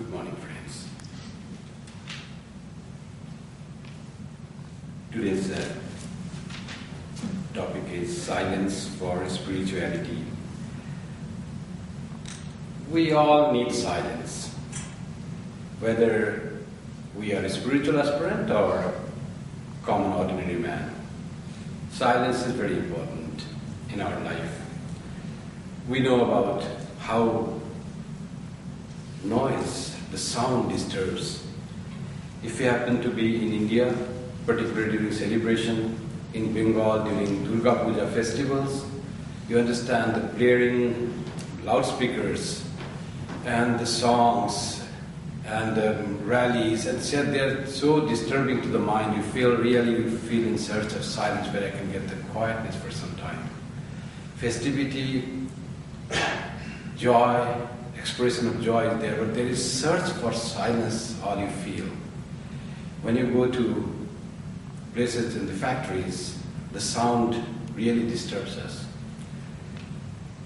Good morning, friends. Today's topic is silence for spirituality. We all need silence, whether we are a spiritual aspirant or a common ordinary man. Silence is very important in our life. We know about how noise, the sound disturbs. If you happen to be in India, particularly during celebration, in Bengal during Durga Puja festivals, you understand the blaring loudspeakers and the songs and the rallies, and they're so disturbing to the mind. You feel in search of silence where I can get the quietness for some time. Festivity, joy, expression of joy is there, but there is search for silence all you feel. When you go to places in the factories, the sound really disturbs us.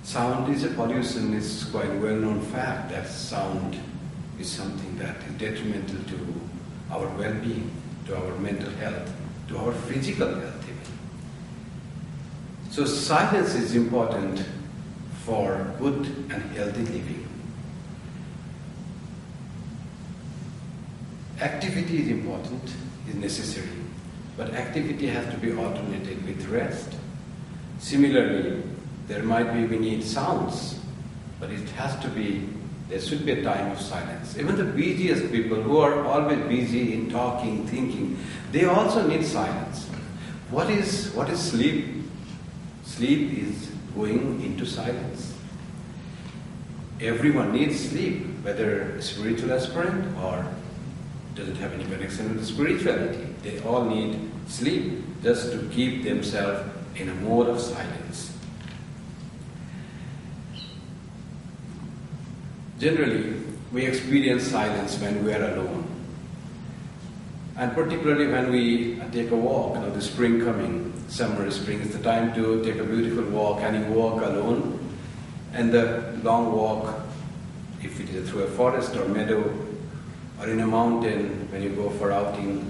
Sound is a pollution. It's quite a well-known fact that sound is something that is detrimental to our well-being, to our mental health, to our physical health even. So silence is important for good and healthy living. Activity is important, is necessary, but activity has to be alternated with rest. Similarly, we need sounds, but there should be a time of silence. Even the busiest people who are always busy in talking, thinking, they also need silence. What is sleep? Sleep is going into silence. Everyone needs sleep, whether a spiritual aspirant or doesn't have any connection with spirituality. They all need sleep just to keep themselves in a mode of silence. Generally, we experience silence when we are alone. And particularly when we take a walk, the spring coming, summer, spring is the time to take a beautiful walk, and you walk alone. And the long walk, if it is through a forest or meadow, or in a mountain, when you go for outing,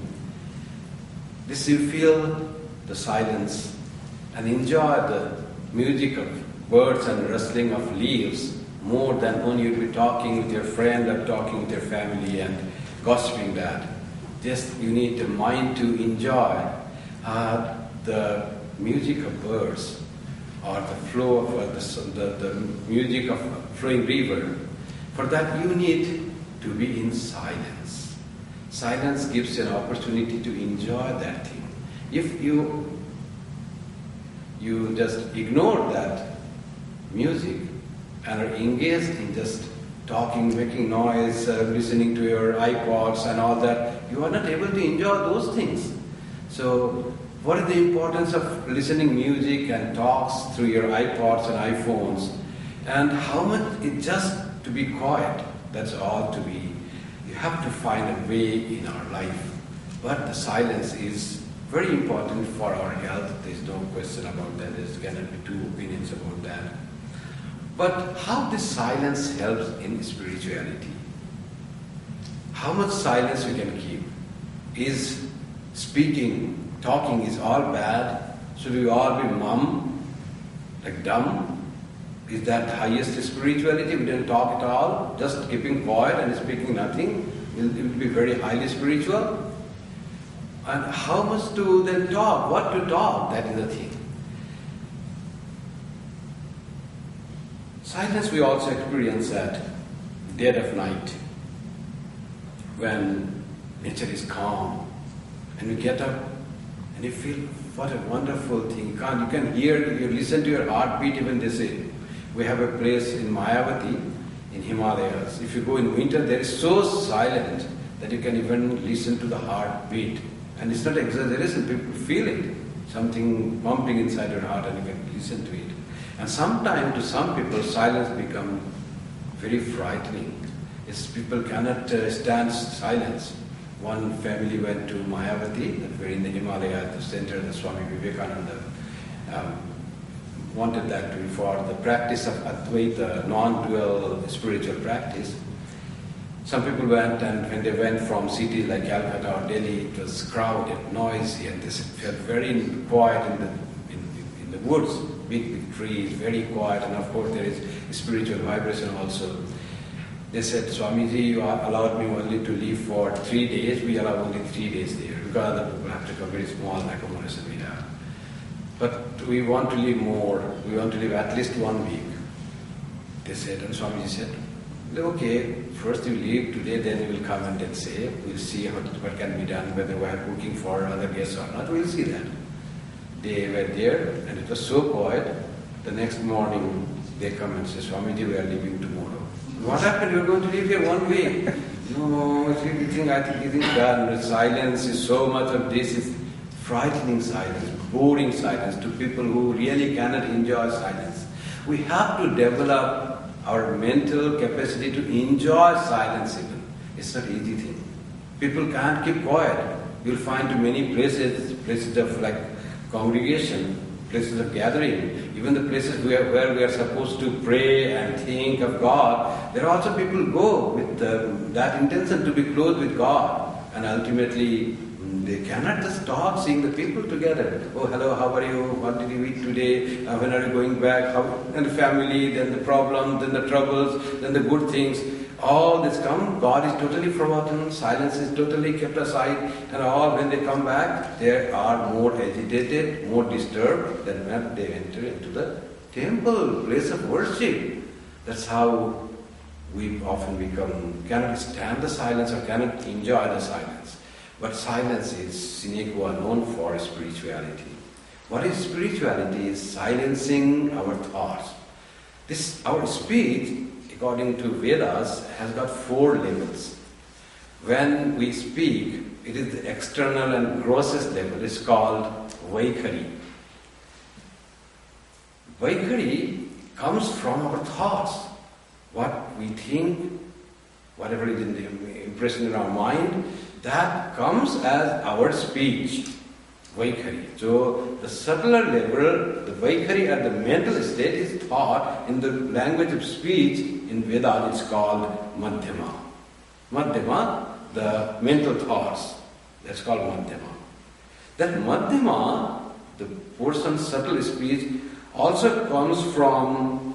you feel the silence and enjoy the music of birds and rustling of leaves more than when you'd be talking with your friend or talking with your family and gossiping that. Just you need the mind to enjoy the music of birds or the flow of the music of a flowing river. For that you need to be in silence. Silence gives you an opportunity to enjoy that thing. If you just ignore that music and are engaged in just talking, making noise, listening to your iPods and all that, you are not able to enjoy those things. So what is the importance of listening music and talks through your iPods and iPhones? And how much it just to be quiet. That's all to be. You have to find a way in our life. But the silence is very important for our health. There's no question about that. There's going to be two opinions about that. But how this silence helps in spirituality? How much silence we can keep? Is speaking, talking is all bad? Should we all be mum, like dumb? Is that the highest spirituality? We didn't talk at all, just keeping quiet and speaking nothing. It will be very highly spiritual. And how much to then talk? What to talk? That is the thing. Silence we also experience at dead of night, when nature is calm, and you get up and you feel what a wonderful thing. You can hear, you listen to your heartbeat. Even they say, we have a place in Mayavati, in Himalayas. If you go in winter, there is so silent that you can even listen to the heartbeat. And it's not exaggeration, people feel it. Something pumping inside your heart and you can listen to it. And sometimes to some people, silence becomes very frightening. People cannot stand silence. One family went to Mayavati, where in the Himalaya, at the center, the Swami Vivekananda wanted that to be for the practice of Advaita, non-dual spiritual practice. Some people went, and when they went from cities like Calcutta or Delhi, it was crowded, noisy, and they felt very quiet in the woods, big trees, very quiet, and of course there is spiritual vibration also. They said, Swamiji, you allowed me only to live for 3 days. We allow only 3 days there because other people have to come, very small accommodation we have. But we want to live more. We want to live at least 1 week. They said, and Swamiji said, okay, first you leave today, then you will come and then say, we'll see what can be done, whether we are cooking for other guests or not, we'll see that. They were there, and it was so quiet. The next morning, they come and say, Swamiji, we are leaving tomorrow. What happened? You are going to live here 1 week. No, I think that the silence is so much of this is frightening silence, boring silence to people who really cannot enjoy silence. We have to develop our mental capacity to enjoy silence even. It's not an easy thing. People can't keep quiet. You'll find to many places of like congregation, places of gathering, even the places where we are supposed to pray and think of God, there are also people go with that intention to be close with God, and ultimately they cannot just stop seeing the people together. Oh, hello, how are you? What did you eat today? When are you going back? And the family, then the problems, then the troubles, then the good things. All this come, God is totally forgotten, silence is totally kept aside, and all when they come back, they are more agitated, more disturbed than when they enter into the temple, place of worship. That's how we often cannot stand the silence or cannot enjoy the silence. But silence is sine qua non for spirituality. What is spirituality? Is silencing our thoughts. Our speech, according to Vedas, has got 4 levels. When we speak, it is the external and grossest level. It's called Vaikhari. Vaikhari comes from our thoughts. What we think, whatever is in the impression in our mind, that comes as our speech. Vaikhari. So the subtler level, the Vaikhari at the mental state is thought in the language of speech. In Veda it's called Madhyama. Madhyama, the mental thoughts. That's called Madhyama. That Madhyama, the portion subtle speech, also comes from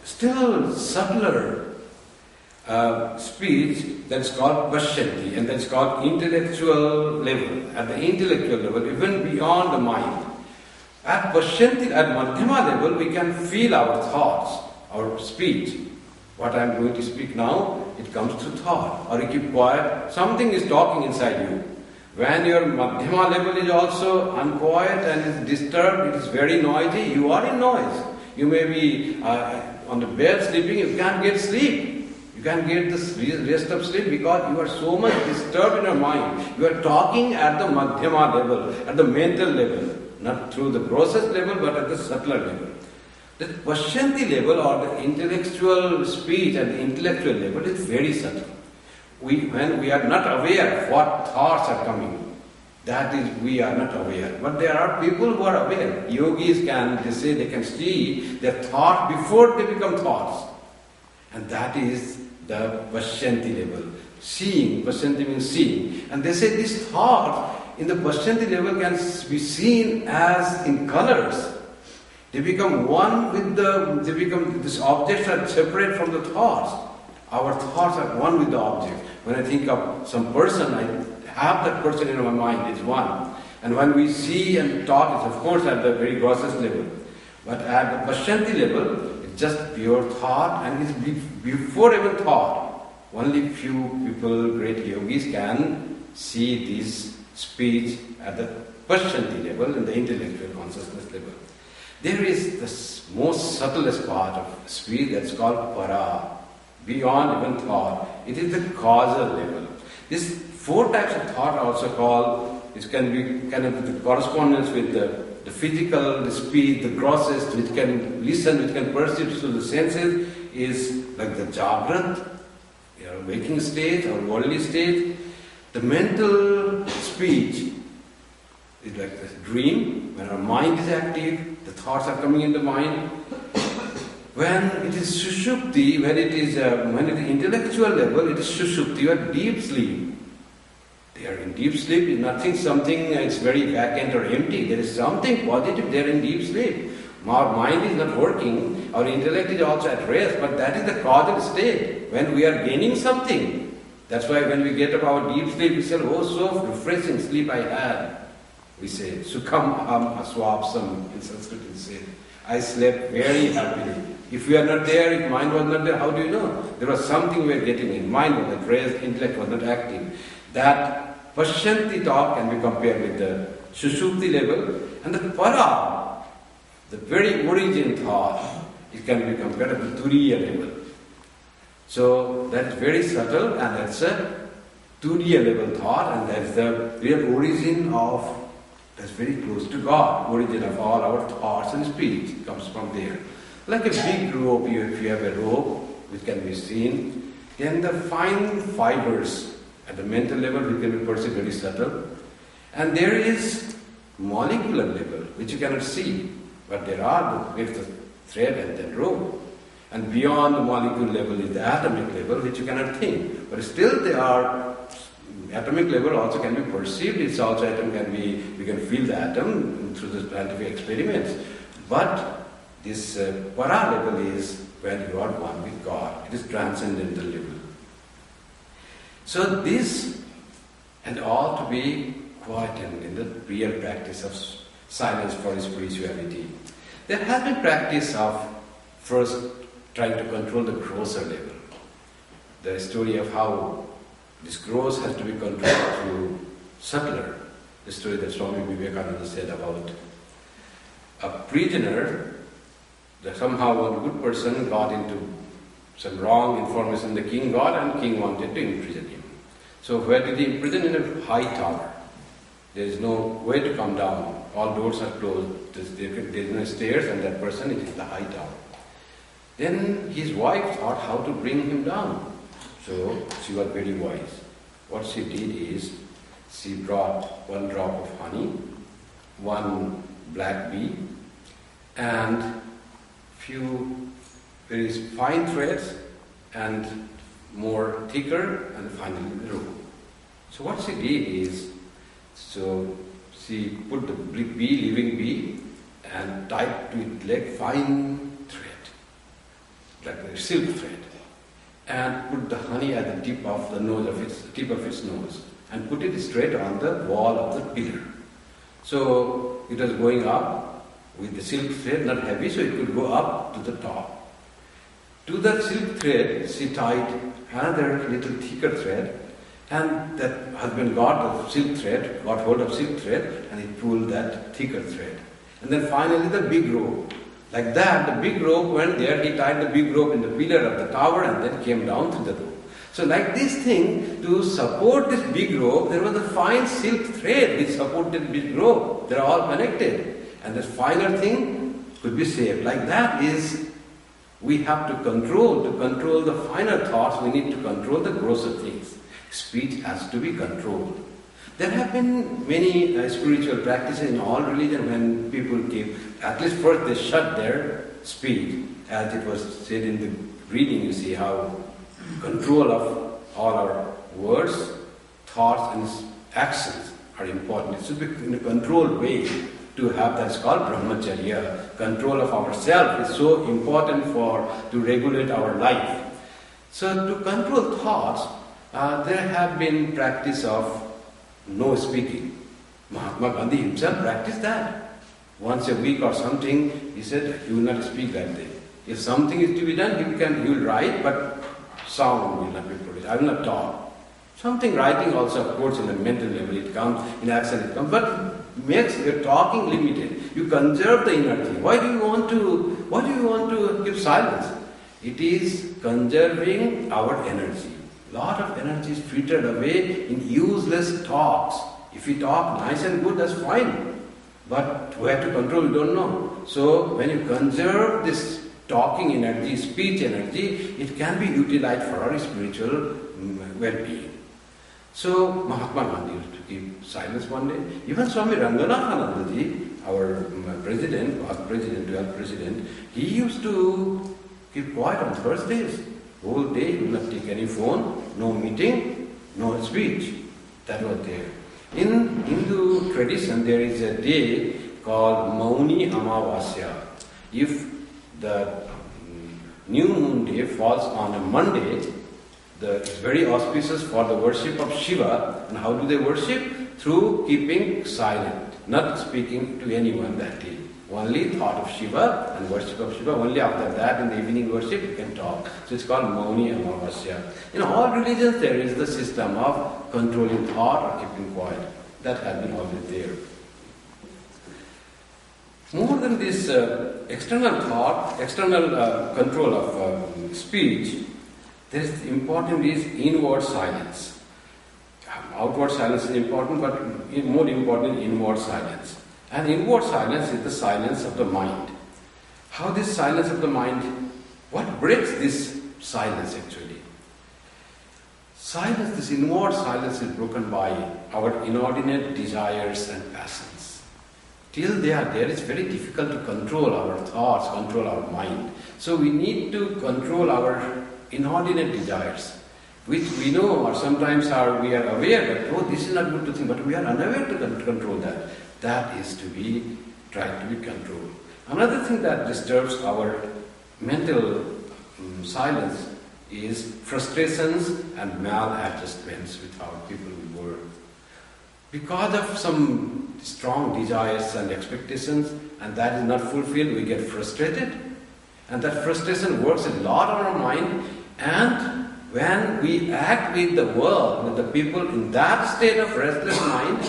still subtler speech that is called Pashyanti, and that is called intellectual level. At the intellectual level, even beyond the mind. At Pashyanti, at Madhyama level, we can feel our thoughts, our speech. What I am going to speak now, it comes to thought. Or you keep quiet, something is talking inside you. When your Madhyama level is also unquiet and is disturbed, it is very noisy, you are in noise. You may be on the bed sleeping, you can't get sleep. You can't get the rest of sleep because you are so much disturbed in your mind. You are talking at the Madhyama level, at the mental level. Not through the grossest level, but at the subtler level. The Pashyanti level or the intellectual speech at the intellectual level is very subtle. When we are not aware of what thoughts are coming, that is, we are not aware. But there are people who are aware. Yogis they say they can see their thought before they become thoughts. And that is the Pashyanti level. Seeing, Pashyanti means seeing. And they say this thought in the Pashyanti level can be seen as in colors. They become one with these objects are separate from the thoughts. Our thoughts are one with the object. When I think of some person, I have that person in my mind, it's one. And when we see and talk, it's of course at the very grossest level. But at the Pashyanti level, it's just pure thought, and it's before even thought. Only few people, great yogis, can see this speech at the Pashyanti level, in the intellectual consciousness level. There is the most subtlest part of speech that's called para, beyond even thought. It is the causal level. These 4 types of thought are also called, it can be kind of the correspondence with the physical, the speech, the grossest, which can listen, which can perceive through the senses, is like the Jagrat, waking state or worldly state. The mental speech is like the dream, when our mind is active, the thoughts are coming in the mind. When it is sushupti, when it is intellectual level, it is sushupti, you are deep sleep. They are in deep sleep, is nothing, something, it's very vacant or empty. There is something positive there in deep sleep. Our mind is not working, our intellect is also at rest, but that is the causal state. When we are gaining something, that's why when we get up our deep sleep, we say, oh, so refreshing sleep I had. We say, Sukham aham aswapsam, in Sanskrit we say, I slept very happily. If we are not there, if mind was not there, how do you know? There was something we were getting in. Mind was at rest, intellect was not active. That Pashyanti talk can be compared with the Sushupti level, and the Para, the very origin thought, it can be compared with the Turiya level. So that's very subtle, and that's a Turiya level thought, and that's the real origin of, that's very close to God. Origin of all our thoughts and speech comes from there. Like a big rope, if you have a rope which can be seen, then the fine fibers at the mental level which can be perceived very subtle, and there is molecular level which you cannot see, but there are with the thread and then rope. And beyond the molecule level is the atomic level which you cannot think, but still there are atomic level also can be perceived. It's also atom can be, we can feel the atom through the scientific experiments. But this para level is when you are one with God. It is transcendental level. So this and all to be quietened in the real practice of silence for spirituality. There has been practice of first trying to control the grosser level. The story of how this gross has to be controlled through subtler. The story that Swami Vivekananda said about a prisoner, that somehow one good person got into some wrong information the king got, and king wanted to imprison him. So where did he imprison? In a high tower. There is no way to come down. All doors are closed. There is no stairs, and that person is in the high tower. Then his wife thought how to bring him down. So she was very wise. What she did is, she brought one drop of honey, one black bee, and few very fine threads, and more thicker, and finally the rope. So what she did is, so she put the bee, living bee, and tied to its leg fine thread, like a silk thread, and put the honey at the tip of the nose of its nose, and put it straight on the wall of the pillar. So it was going up with the silk thread, not heavy, so it could go up to the top. To that silk thread, she tied another little thicker thread, and that husband got the silk thread, got hold of silk thread, and he pulled that thicker thread. And then finally the big rope. Like that, the big rope went there, he tied the big rope in the pillar of the tower and then came down through the rope. So like this thing, to support this big rope, there was a fine silk thread which supported the big rope. They are all connected. And the finer thing could be saved. Like that is, we have to control the finer thoughts, we need to control the grosser things. Speech has to be controlled. There have been many spiritual practices in all religions when people give, at least first they shut their speech. As it was said in the reading, you see how control of all our words, thoughts and actions are important. It should be in a controlled way to have that. It's called brahmacharya. Control of ourselves is so important to regulate our life. So to control thoughts, there have been practice of no speaking. Mahatma Gandhi himself practiced that. Once a week or something, he said, he will not speak that day. If something is to be done, he will write, but sound will not be produced. I will not talk. Something writing also, of course, in a mental level, it comes, in action it comes, but makes your talking limited. You conserve the energy. Why do you want to give silence? It is conserving our energy. Lot of energy is filtered away in useless talks. If we talk nice and good, that's fine. But where to control, we don't know. So when you conserve this talking energy, speech energy, it can be utilized for our spiritual well-being. So Mahatma Gandhi used to keep silence one day. Even Swami Ranganathanandaji, our president, 12th president, he used to keep quiet on Thursdays. Whole day you will not take any phone, no meeting, no speech. That was there. In Hindu tradition, there is a day called Mauni Amavasya. If the new moon day falls on a Monday, it's very auspicious for the worship of Shiva. And how do they worship? Through keeping silent, not speaking to anyone that day. Only thought of Shiva and worship of Shiva. Only after that, in the evening worship, you can talk. So it's called Mauni Amavasya. In all religions, there is the system of controlling thought or keeping quiet. That has been always there. More than this external thought, external control of speech, there is important is inward silence. Outward silence is important, but more important is inward silence. And inward silence is the silence of the mind. How this silence of the mind, what breaks this silence actually? Silence, this inward silence is broken by our inordinate desires and passions. Till they are there, it's very difficult to control our thoughts, control our mind. So we need to control our inordinate desires, which we know or sometimes we are aware that, this is not good to think, but we are unaware to control that. That is to be tried to be controlled. Another thing that disturbs our mental silence is frustrations and maladjustments with how people work. Because of some strong desires and expectations, and that is not fulfilled, we get frustrated. And that frustration works a lot on our mind. And when we act with the world, with the people in that state of restless mind,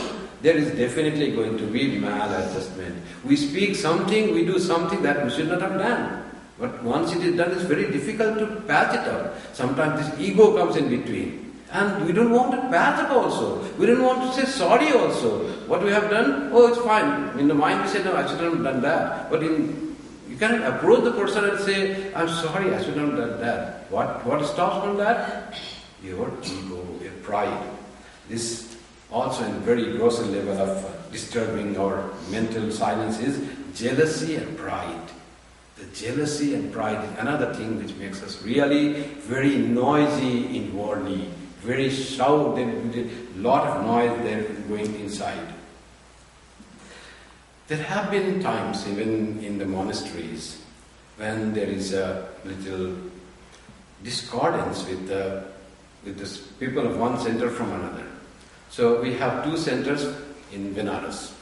there is definitely going to be maladjustment. We speak something, we do something that we should not have done. But once it is done, it's very difficult to patch it up. Sometimes this ego comes in between. And we don't want to patch up also. We don't want to say sorry also. What we have done, it's fine. In the mind we say, no, I shouldn't have done that. But you cannot approach the person and say, I'm sorry, I shouldn't have done that. What stops from that? Your ego, your pride. This also in very gross level of disturbing our mental silence is jealousy and pride. The jealousy and pride is another thing which makes us really very noisy inwardly, very shout, there is a lot of noise there going inside. There have been times, even in the monasteries, when there is a little discordance with the people of one center from another. So we have two centers in Benares.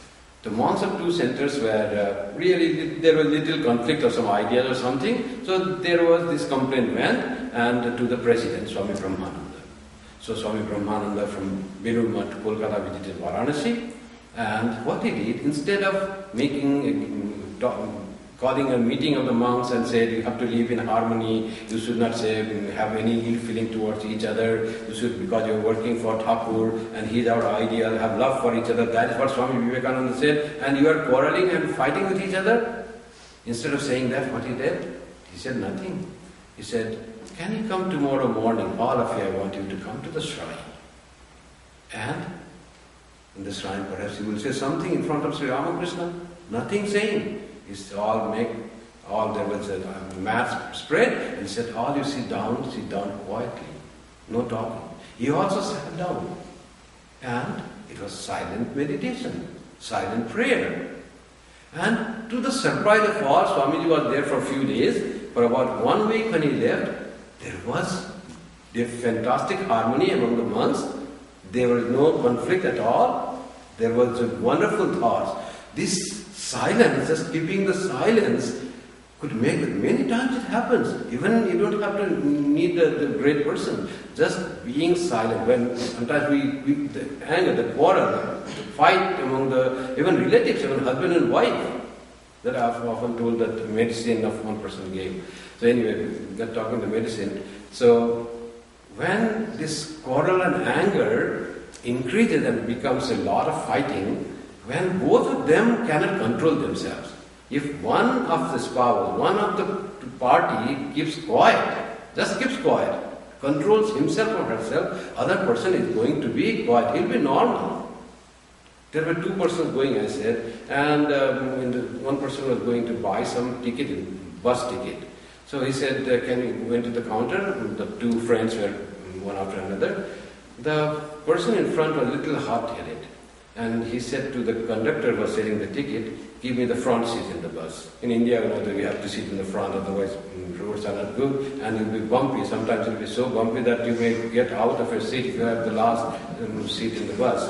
The monks of two centers were really, there was little conflict of some ideas or something. So there was this complaint went and to the president, Swami Brahmananda. So Swami Brahmananda from Biruma to Kolkata visited Varanasi. And what he did, instead of calling a meeting of the monks and said, you have to live in harmony, you should not have any ill feeling towards each other, you should, because you are working for Thakur and he is our ideal, have love for each other. That is what Swami Vivekananda said. And you are quarreling and fighting with each other. Instead of saying that, what he did? He said nothing. He said, can you come tomorrow morning, all of you, I want you to come to the shrine. And in the shrine, perhaps you will say something in front of Sri Ramakrishna. Nothing saying. There was a mat spread, and he said, all you sit down quietly. No talking. He also sat down. And it was silent meditation, silent prayer. And to the surprise of all, Swamiji was there for a few days. For about 1 week when he left, there was a fantastic harmony among the monks. There was no conflict at all. There was a wonderful thoughts. This silence, just keeping the silence, could make it. Many times it happens. Even you don't have to need the great person. Just being silent. When sometimes the anger, the quarrel, the fight among even relatives, even husband and wife, that I've often told that medicine of one person gave. So anyway, we're talking the medicine. So when this quarrel and anger increases and becomes a lot of fighting, when both of them cannot control themselves. If one of the spouse, one of the party keeps quiet, just keeps quiet, controls himself or herself, other person is going to be quiet. He'll be normal. There were two persons going, I said, and one person was going to buy some ticket, bus ticket. So he said, can you go into the counter? The two friends were one after another. The person in front was a little hot-headed. And he said to the conductor who was selling the ticket, give me the front seat in the bus. In India, you know, that we have to sit in the front, otherwise roads are not good, and it will be bumpy. Sometimes it will be so bumpy that you may get out of your seat if you have the last seat in the bus.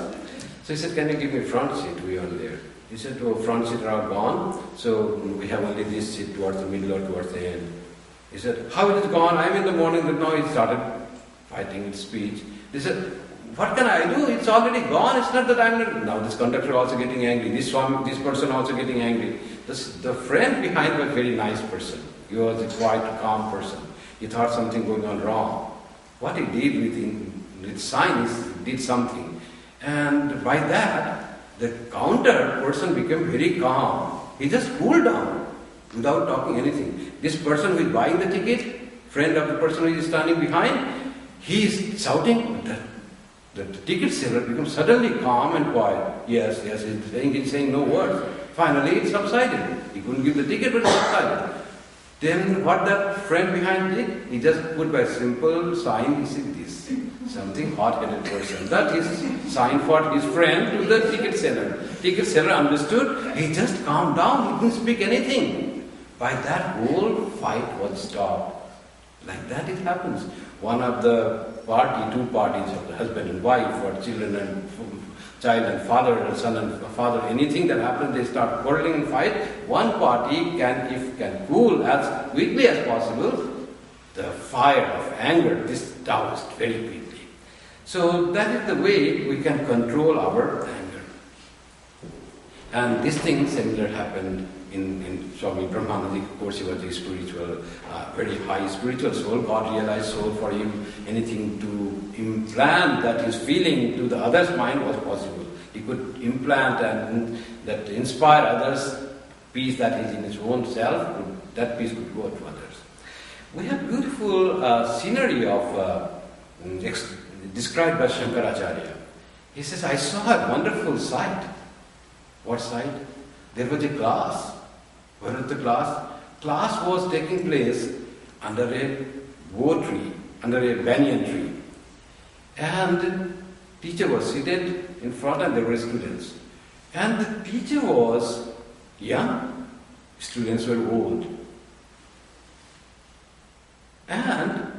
So he said, can you give me front seat? We are there. He said, oh, front seat are all gone, so we have only this seat towards the middle or towards the end. He said, how it is gone? I'm in the morning. Now he started fighting in speech. He said, what can I do? It's already gone. It's not that I'm not. Now this conductor also getting angry. This Swami, this person also getting angry. The friend behind was a very nice person. He was a quite calm person. He thought something going on wrong. What he did with sign is did something. And by that, the counter person became very calm. He just cooled down without talking anything. This person who is buying the ticket, friend of the person who is standing behind, he is shouting. The ticket seller becomes suddenly calm and quiet. Yes, he's saying no words. Finally, it subsided. He couldn't give the ticket, but it subsided. Then what that friend behind did, he just put by simple sign, he said this, something hot-headed person. That is sign for his friend to the ticket seller. Ticket seller understood, he just calmed down, he didn't speak anything. By that, whole fight was stopped. Like that it happens. One of the two parties of the husband and wife, or children and child and father and son and father, anything that happens, they start quarreling and fight. One party can cool as quickly as possible, the fire of anger is doused very quickly. So that is the way we can control our anger. And this thing similar happened in Swami Brahmananda. Of course, he was a spiritual, very high spiritual soul. God realized soul for him. Anything to implant that his feeling to the other's mind was possible. He could implant and that inspire others, peace that is in his own self, that peace could go to others. We have beautiful scenery of described by Shankaracharya. He says, I saw a wonderful sight. What sight? There was a class. Where was the class? Class was taking place under a bo tree, under a banyan tree. And the teacher was seated in front and there were students. And the teacher was young, students were old. And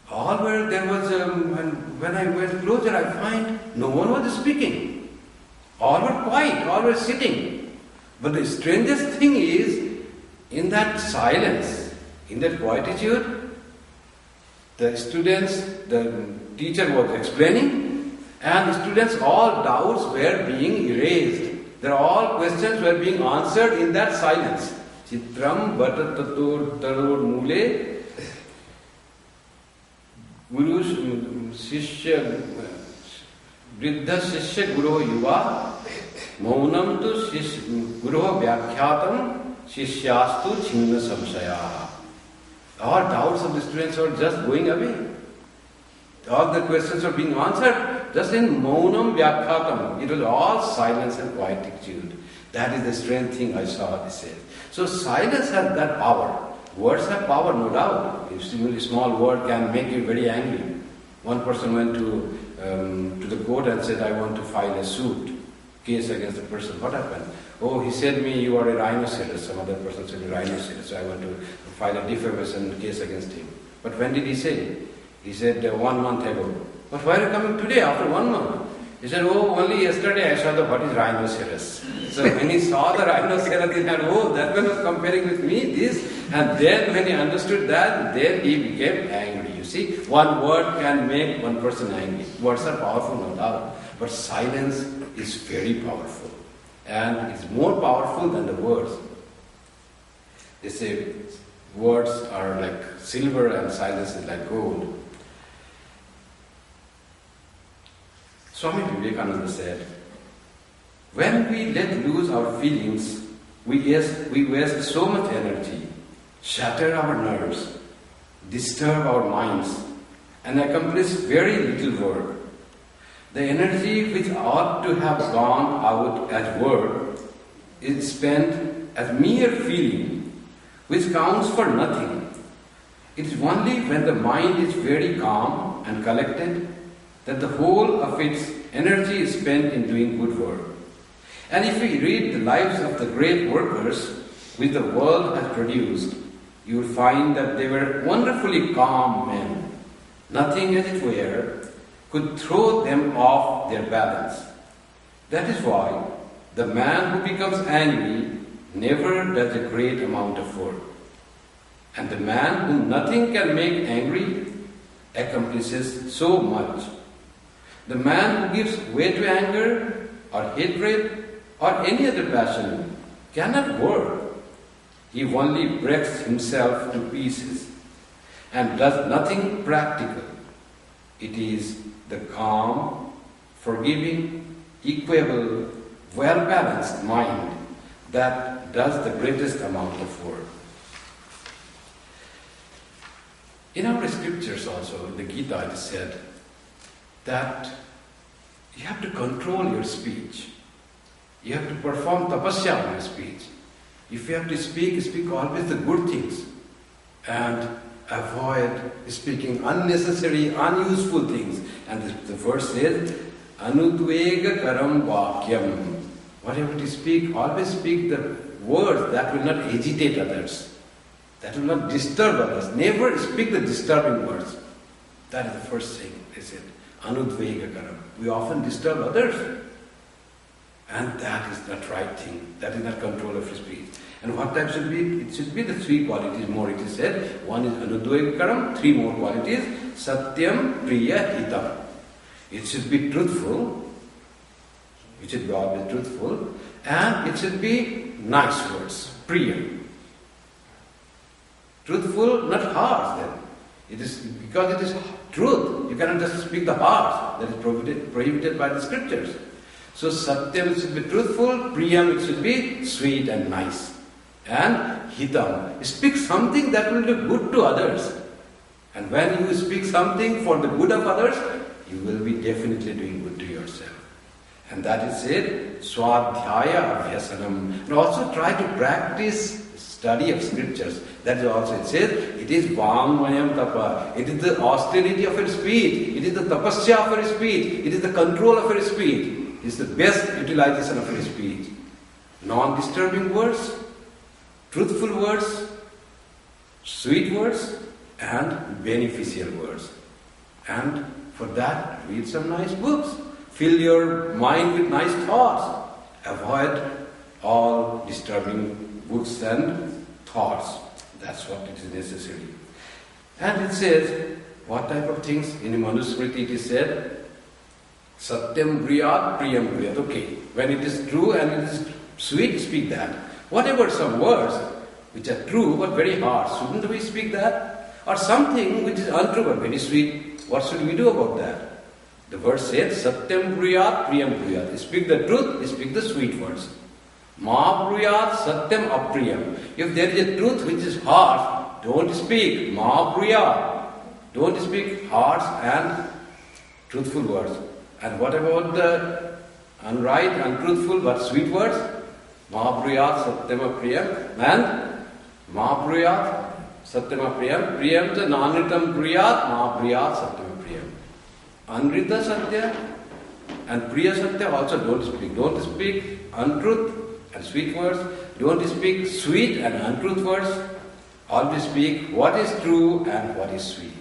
when I went closer, I find no one was speaking. All were quiet, all were sitting. But the strangest thing is, in that silence, in that quietude, the teacher was explaining, and the students, all doubts were being erased. All questions were being answered in that silence. Chitram bhatatatur tarur mule guru shishya vriddha shishya guru yuva Maunam tu guru vyakhyatam shishyastu chinna samsaya. All doubts of the students were just going away. All the questions were being answered just in maunam vyakhyatam. It was all silence and quietude. That is the strange thing I saw, he says. So silence has that power. Words have power, no doubt. A small word can make you very angry. One person went to the court and said, I want to file a suit. Case against the person. What happened? Oh, he said me, you are a rhinoceros. Some other person said a rhinoceros. So I want to file a defamation case against him. But when did he say? He said 1 month ago. But why are you coming today after 1 month? He said, oh, only yesterday I saw what is rhinoceros. So when he saw the rhinoceros, he said, oh, that one was comparing with me, this. And then when he understood that, then he became angry. You see, one word can make one person angry. Words are powerful, no doubt. But silence is very powerful. And it's more powerful than the words. They say words are like silver and silence is like gold. Swami Vivekananda said, when we let loose our feelings, we waste so much energy, shatter our nerves, disturb our minds, and accomplish very little work. The energy which ought to have gone out as work is spent as mere feeling, which counts for nothing. It is only when the mind is very calm and collected that the whole of its energy is spent in doing good work. And if we read the lives of the great workers which the world has produced, you will find that they were wonderfully calm men. Nothing, as it were, could throw them off their balance. That is why the man who becomes angry never does a great amount of work. And the man whom nothing can make angry accomplishes so much. The man who gives way to anger or hatred or any other passion cannot work. He only breaks himself to pieces and does nothing practical. It is the calm, forgiving, equable, well-balanced mind that does the greatest amount of work. In our scriptures also, in the Gita, it is said that you have to control your speech. You have to perform tapasya on your speech. If you have to speak, speak always the good things and avoid speaking unnecessary, unuseful things. And the verse says, Anudvega karam vakyam. Whatever you speak, always speak the words that will not agitate others, that will not disturb others. Never speak the disturbing words. That is the first thing they said. Anudvega karam. We often disturb others. And that is not right thing. That is not control of speech. And what type should be? It should be the three qualities more, it is said. One is anudvega karam, three more qualities. Satyam, priya, hitam. It should be truthful. It should be always truthful. And it should be nice words. Priya. Truthful, not harsh then. It is because it is truth. You cannot just speak the harsh. That is prohibited by the scriptures. So satyam, it should be truthful. Priyam, it should be sweet and nice. And hitam, speak something that will do good to others. And when you speak something for the good of others, you will be definitely doing good to yourself. And that is said, swadhyaya abhyasanam. And also try to practice study of scriptures. That is also, it says, it is vangmayam tapa. It is the austerity of your speech. It is the tapasya of your speech. It is the control of your speech. It is the best utilization of your speech. Non-disturbing words, truthful words, sweet words, and beneficial words. And for that, read some nice books. Fill your mind with nice thoughts. Avoid all disturbing books and thoughts. That's what it is necessary. And it says, what type of things? In Manusmriti it is said, Satyam briyat, priyam briyat. Okay, when it is true and it is sweet, speak that. Whatever some words which are true but very harsh, shouldn't we speak that? Or something which is untrue but very sweet, what should we do about that? The verse says, Satyam briyat, priyam briyat. Speak the truth, speak the sweet words. Ma briyat, satyam apriyam. If there is a truth which is harsh, don't speak. Ma briyat. Don't speak harsh and truthful words. And what about the unright, untruthful but sweet words? Ma briyat, satyam apriyam. And ma briyat, satyam apriyam. Priyam cha nanritam briyat, ma briyat, satyam apriyam. Anrita satya and priya satya also don't speak. Don't speak untruth and sweet words. Don't speak sweet and untruth words. Always speak what is true and what is sweet.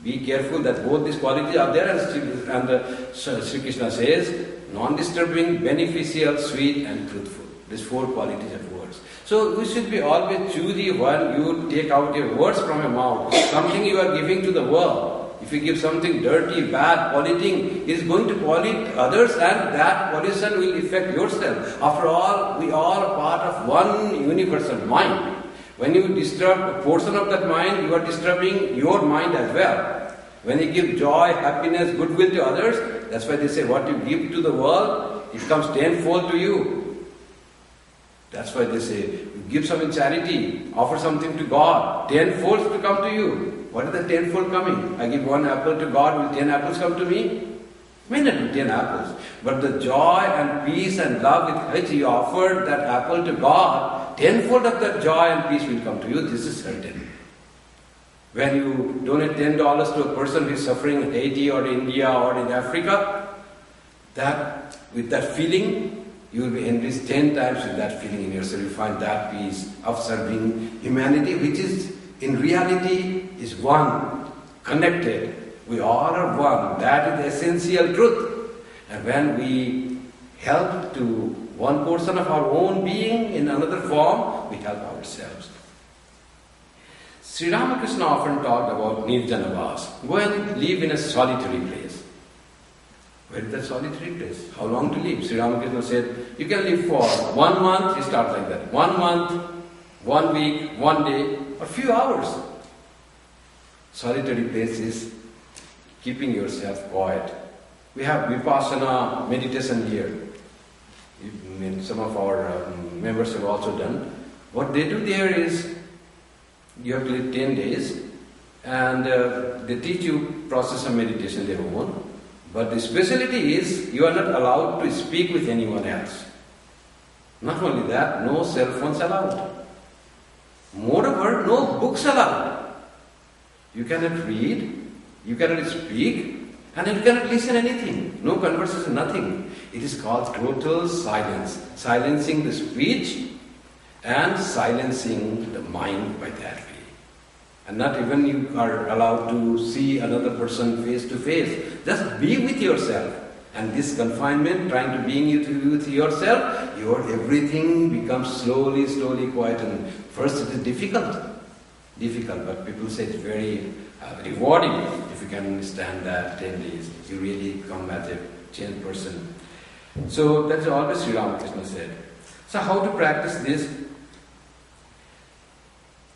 Be careful that both these qualities are there, and Sri Krishna says, non-disturbing, beneficial, sweet and truthful. These four qualities of words. So we should be always choosy when you take out your words from your mouth. Something you are giving to the world. If you give something dirty, bad, polluting, it is going to pollute others, and that pollution will affect yourself. After all, we all are part of one universal mind. When you disturb a portion of that mind, you are disturbing your mind as well. When you give joy, happiness, goodwill to others, that's why they say what you give to the world, it comes tenfold to you. That's why they say, you give some in charity, offer something to God, tenfold to come to you. What is the tenfold coming? I give one apple to God, will 10 apples come to me? May not be 10 apples. But the joy and peace and love with which you offered that apple to God, tenfold of that joy and peace will come to you. This is certain. When you donate $10 to a person who is suffering in Haiti or India or in Africa, that with that feeling, you will be enriched 10 times with that feeling in yourself. You find that peace of serving humanity, which is in reality is one, connected. We all are one. That is the essential truth. And when we help to one portion of our own being in another form, we help ourselves. Sri Ramakrishna often talked about Nirjanavas. Go and live in a solitary place. Where is that solitary place? How long to live? Sri Ramakrishna said, you can live for 1 month, he starts like that. 1 month, 1 week, 1 day, or few hours. Solitary place is keeping yourself quiet. We have Vipassana meditation here. Some of our members have also done. What they do there is, you have to live 10 days, and they teach you process of meditation their own. But the specialty is, you are not allowed to speak with anyone else. Not only that, no cell phones allowed. Moreover, no books allowed. You cannot read, you cannot speak, and you cannot listen anything. No conversation, nothing. It is called total silence. Silencing the speech and silencing the mind by that way. And not even you are allowed to see another person face to face. Just be with yourself. And this confinement, trying to be with yourself, your everything becomes slowly quiet. And first it is difficult, but people say it's very rewarding if you can stand that 10 days. You really become as a changed person. So that's always Sri Ramakrishna said. So how to practice this?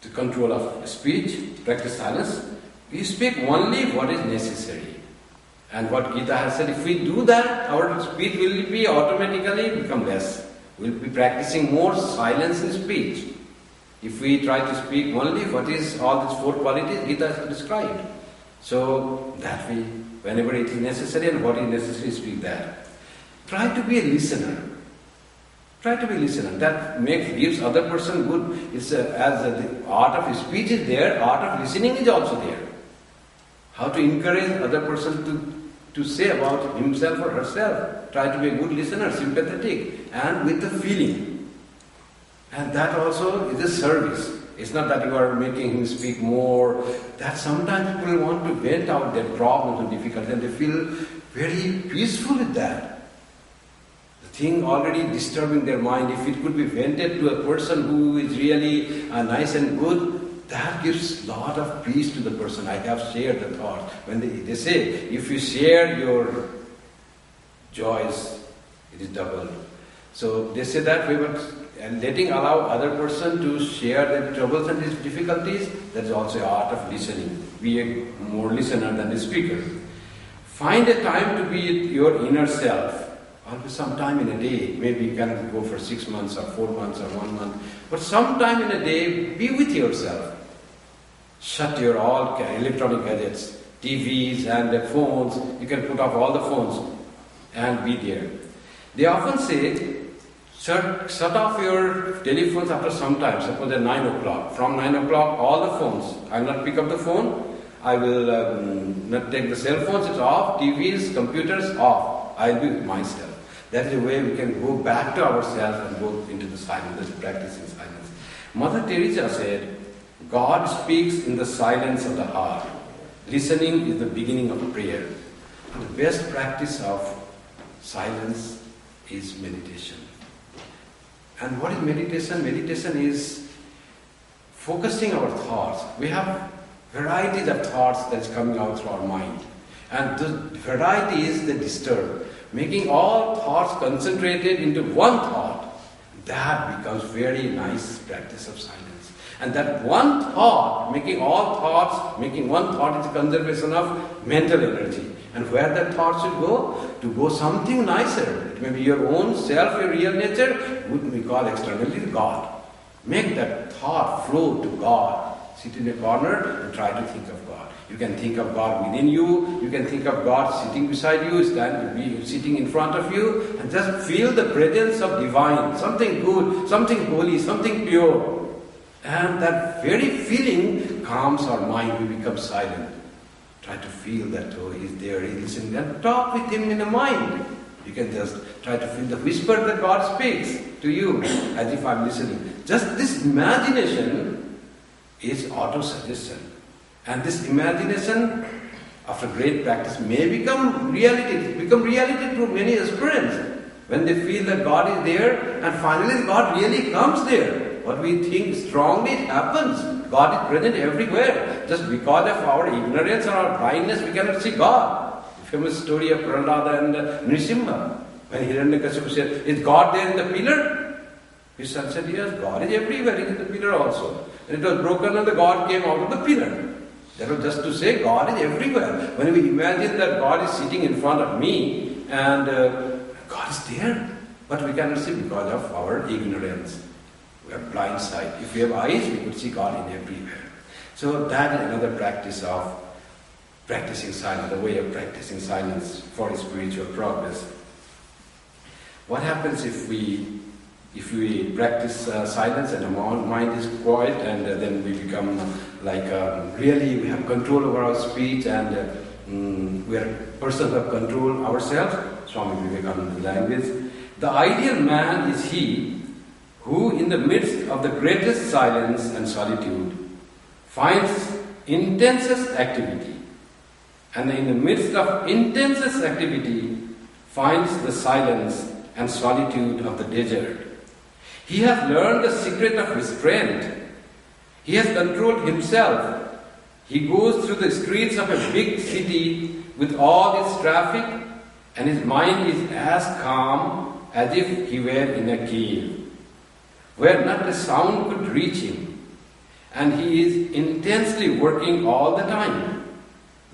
The control of speech, practice silence. We speak only what is necessary. And what Gita has said, if we do that, our speech will be automatically become less. We'll be practicing more silence in speech. If we try to speak only what is all these 4 qualities Gita has described. So that way, whenever it is necessary and what is necessary, speak that. Try to be a listener. Try to be a listener. That gives other person good. It's as the art of speech is there, art of listening is also there. How to encourage other person to say about himself or herself. Try to be a good listener, sympathetic, and with the feeling. And that also is a service. It's not that you are making him speak more. That sometimes people want to vent out their problems and difficulties, and they feel very peaceful with that. Thing already disturbing their mind, if it could be vented to a person who is really nice and good, that gives a lot of peace to the person. I have shared the thought. When they say, if you share your joys, it is doubled. So they say that way, but allow other person to share their troubles and his difficulties, that is also an art of listening. Be a more listener than the speaker. Find a time to be your inner self. Always some time in a day. Maybe you cannot go for 6 months or 4 months or 1 month. But sometime in a day, be with yourself. Shut your all electronic gadgets, TVs and the phones. You can put off all the phones and be there. They often say, shut off your telephones after some time. Suppose at 9 o'clock. From 9 o'clock, all the phones. I will not pick up the phone. I will not take the cell phones. It's off. TVs, computers, off. I will be with myself. That is the way we can go back to ourselves and go into the silence, that's practicing silence. Mother Teresa said, God speaks in the silence of the heart. Listening is the beginning of prayer. And the best practice of silence is meditation. And what is meditation? Meditation is focusing our thoughts. We have varieties of thoughts that is coming out through our mind. And the variety is the disturb. Making all thoughts concentrated into one thought, that becomes very nice practice of silence. And that one thought, making one thought is a conservation of mental energy. And where that thought should go? To go something nicer. It may be your own self, your real nature, which we call externally God. Make that thought flow to God. Sit in a corner and try to think of God. You can think of God within you. You can think of God sitting beside you, sitting in front of you, and just feel the presence of divine, something good, something holy, something pure. And that very feeling calms our mind, we become silent. Try to feel that, oh, he's there, he's listening, and talk with him in the mind. You can just try to feel the whisper that God speaks to you as if I'm listening. Just this imagination is auto-suggestion. And this imagination, after great practice, may become reality. It become reality to many aspirants. When they feel that God is there, and finally God really comes there. What we think strongly, it happens. God is present everywhere. Just because of our ignorance or our blindness, we cannot see God. The famous story of Prahlada and Nrisimha. When Hiranyakashipu said, is God there in the pillar? His son said, yes, God is everywhere. He is in the pillar also. And it was broken and the God came out of the pillar. That was just to say God is everywhere. When we imagine that God is sitting in front of me and God is there, but we cannot see because of our ignorance. We have blind sight. If we have eyes, we could see God in everywhere. So that is another practice of practicing silence, the way of practicing silence for spiritual progress. What happens if we practice silence and our mind is quiet and then we become like really we have control over our speech and we are persons who have control ourselves? Swami Vivekananda's language. The ideal man is he who in the midst of the greatest silence and solitude finds intensest activity, and in the midst of intensest activity finds the silence and solitude of the desert. He has learned the secret of restraint. He has controlled himself. He goes through the streets of a big city with all its traffic, and his mind is as calm as if he were in a cave, where not a sound could reach him, and he is intensely working all the time.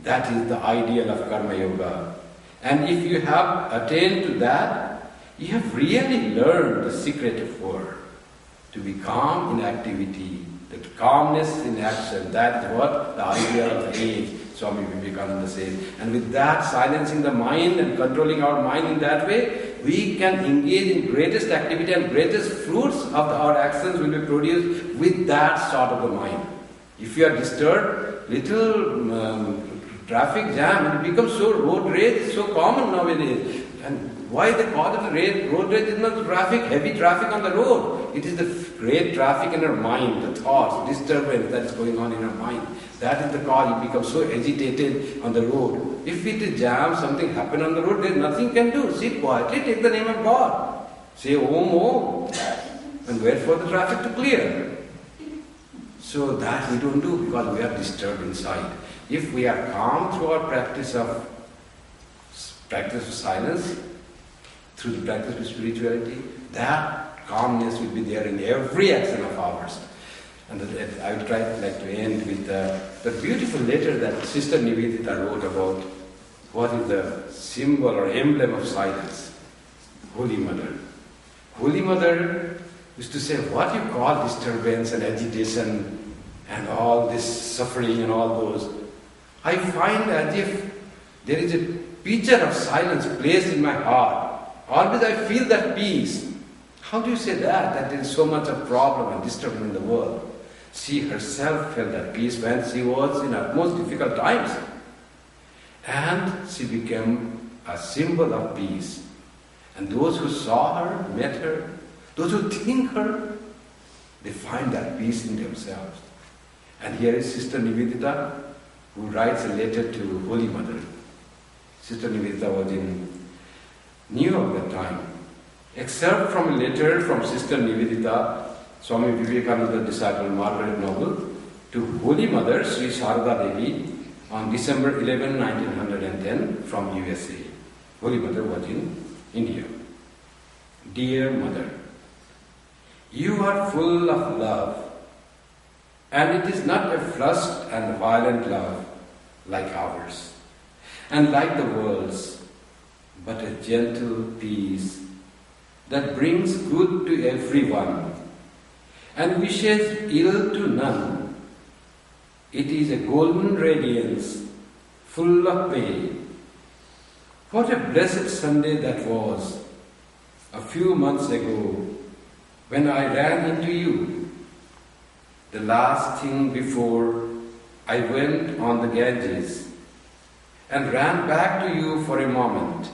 That is the ideal of Karma Yoga. And if you have attained to that, you have really learned the secret of work. To be calm in activity, that calmness in action, that is what the ideal of the age, Swami Vivekananda says. And with that, silencing the mind and controlling our mind in that way, we can engage in greatest activity and greatest fruits of our actions will be produced with that sort of the mind. If you are disturbed, little traffic jam, it becomes so, road rage is so common nowadays. And why the cause of the road rage is not traffic, heavy traffic on the road. It is the great traffic in our mind, the thoughts, disturbance that is going on in our mind. That is the cause. You become so agitated on the road. If it is jam, something happen on the road, there is nothing can do. Sit quietly, take the name of God. Say Om Om and wait for the traffic to clear. So that we don't do because we are disturbed inside. If we are calm through our practice of silence, through the practice of spirituality, that calmness will be there in every action of ours. And I would like to end with the beautiful letter that Sister Nivedita wrote about what is the symbol or emblem of silence. Holy Mother. Holy Mother used to say, what you call disturbance and agitation and all this suffering and all those, I find as if there is a picture of silence placed in my heart. Always I feel that peace. How do you say that there is so much of problem and disturbance in the world? She herself felt that peace when she was in her most difficult times. And she became a symbol of peace. And those who saw her, met her, those who think her, they find that peace in themselves. And here is Sister Nivedita, who writes a letter to Holy Mother. Sister Nivedita was in New York at that time. Excerpt from a letter from Sister Nivedita, Swami Vivekananda disciple Margaret Noble, to Holy Mother Sri Sharada Devi on December 11, 1910 from USA. Holy Mother was in India. Dear Mother, you are full of love, and it is not a flushed and violent love like ours, and like the world's, but a gentle peace that brings good to everyone and wishes ill to none. It is a golden radiance, full of pay. What a blessed Sunday that was, a few months ago, when I ran into you, the last thing before I went on the Ganges and ran back to you for a moment.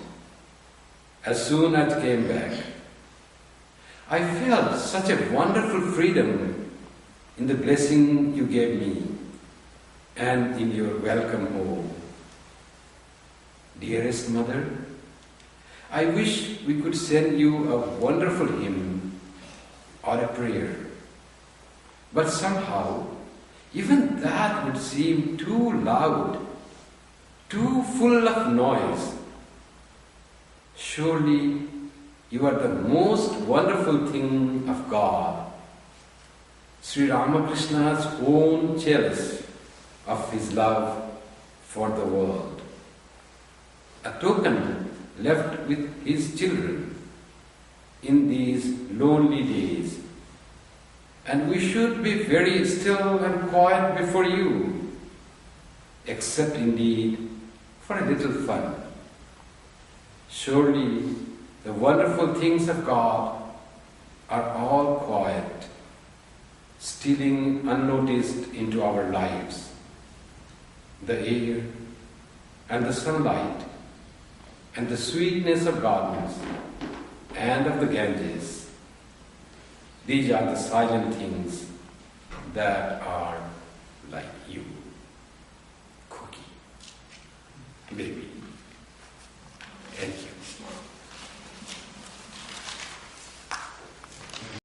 As soon as I came back, I felt such a wonderful freedom in the blessing you gave me and in your welcome home. Dearest Mother, I wish we could send you a wonderful hymn or a prayer, but somehow even that would seem too loud, too full of noise. Surely you are the most wonderful thing of God, Sri Ramakrishna's own chalice of his love for the world, a token left with his children in these lonely days. And we should be very still and quiet before you, except indeed for a little fun. Surely the wonderful things of God are all quiet, stealing unnoticed into our lives. The air and the sunlight and the sweetness of gardens and of the Ganges, these are the silent things that are like you. Cookie, baby.